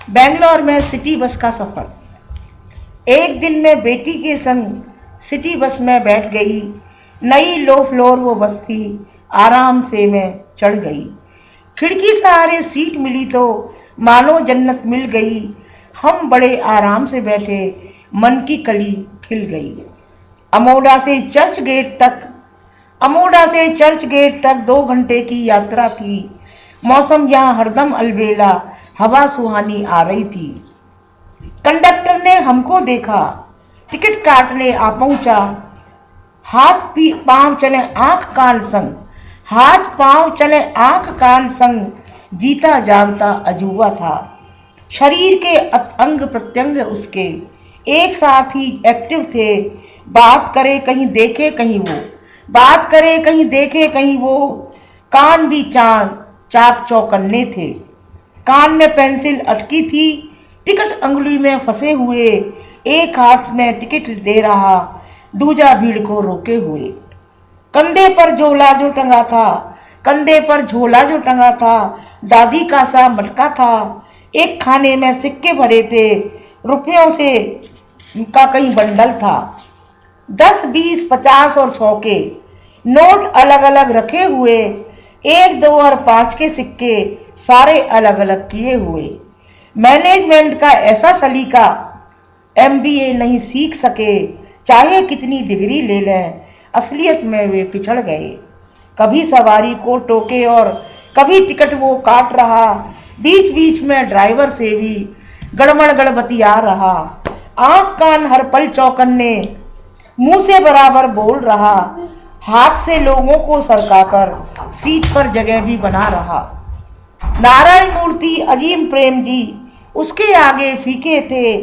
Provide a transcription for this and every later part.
बेंगलोर में city bus का सफर। एक दिन मैं बेटी के संग सिटी बस में बैठ गई। नई लो फ्लोर वो बस थी। आराम से मैं चढ़ गई। खिड़की सहारे सीट मिली तो मानो जन्नत मिल गई। हम बड़े आराम से बैठे, मन की कली खिल गई। अमोड़ा से चर्च गेट तक अमोड़ा से चर्च गेट तक 2 घंटे की यात्रा थी। मौसम यहाँ हरदम अलबेला, हवा सुहानी आ रही थी। कंडक्टर ने हमको देखा, टिकट काटने आ पहुंचा। पांव चले आंख कान संग, हाथ पांव चले आंख कान संग। जीता जागता अजूबा था। शरीर के अंग प्रत्यंग उसके एक साथ ही एक्टिव थे। बात करे कहीं देखे कहीं वो, बात करे कहीं देखे कहीं वो। कान भी चाक चौकन्ने थे। कान में पेंसिल अटकी थी, टिकट अंगुली में फंसे हुए। एक हाथ में टिकट दे रहा, दूजा भीड़ को रोके हुए। कंधे पर झोला जो टंगा था, कंधे पर झोला जो टंगा था, दादी का सा मटका था। एक खाने में सिक्के भरे थे, रुपयों से का कहीं बंडल था। 10, 20, 50 और 100 के नोट अलग अलग रखे हुए। 1, 2 और 5 के सिक्के सारे अलग अलग किए हुए। मैनेजमेंट का ऐसा सलीका MBA नहीं सीख सके, चाहे कितनी डिग्री ले लें। असलियत में वे पिछड़ गए। कभी सवारी को टोके और कभी टिकट वो काट रहा। बीच बीच में ड्राइवर से भी गड़बड़ गड़बतिया रहा। आंख कान हर पल चौकन्ने, मुंह से बराबर बोल रहा। हाथ से लोगों को सरकाकर सीट पर जगह भी बना रहा। नारायण मूर्ति, अजीम प्रेम जी उसके आगे फीके थे।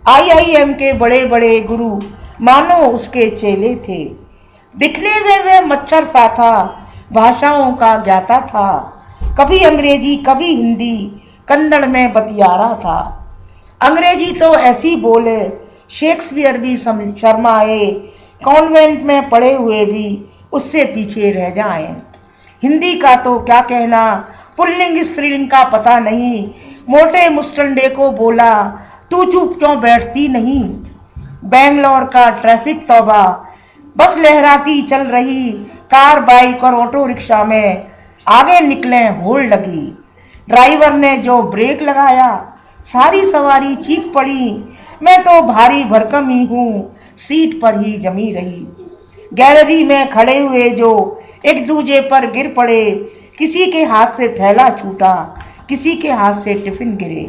IIM के बड़े बड़े गुरु मानो उसके चेले थे। दिखने में वे मच्छर सा था, भाषाओं का ज्ञाता था। कभी अंग्रेजी कभी हिंदी, कन्नड़ में बतियारा था। अंग्रेजी तो ऐसी बोले, शेक्सपियर भी शर्माए। कॉन्वेंट में पढ़े हुए भी उससे पीछे रह जाएं। हिंदी का तो क्या कहना, पुल्लिंग स्त्रीलिंग का पता नहीं। मोटे मुस्टंडे को बोला, तू चुप क्यों बैठती नहीं। बेंगलोर का ट्रैफिक तौबा, बस लहराती चल रही। कार, बाइक और ऑटो रिक्शा में आगे निकले होड़ लगी। ड्राइवर ने जो ब्रेक लगाया, सारी सवारी चीख पड़ी। मैं तो भारी भरकम ही हूँ, सीट पर ही जमी रही। गैलरी में खड़े हुए जो एक दूजे पर गिर पड़े। किसी के हाथ से थैला छूटा, किसी के हाथ से टिफिन गिरे।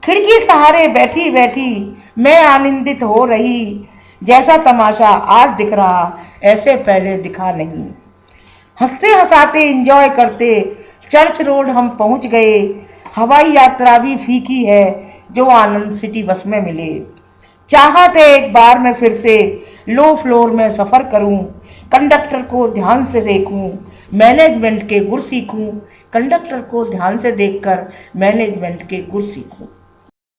खिड़की सहारे बैठी बैठी मैं आनंदित हो रही। जैसा तमाशा आज दिख रहा, ऐसे पहले दिखा नहीं। हंसते हंसाते एंजॉय करते चर्च रोड हम पहुंच गए। हवाई यात्रा भी फीकी है जो आनंद सिटी बस में मिले। चाहते एक बार मैं फिर से लो फ्लोर में सफर करूं। कंडक्टर को ध्यान से देखूं, मैनेजमेंट के गुर सीखूं। कंडक्टर को ध्यान से देखकर मैनेजमेंट के गुर सीखूं।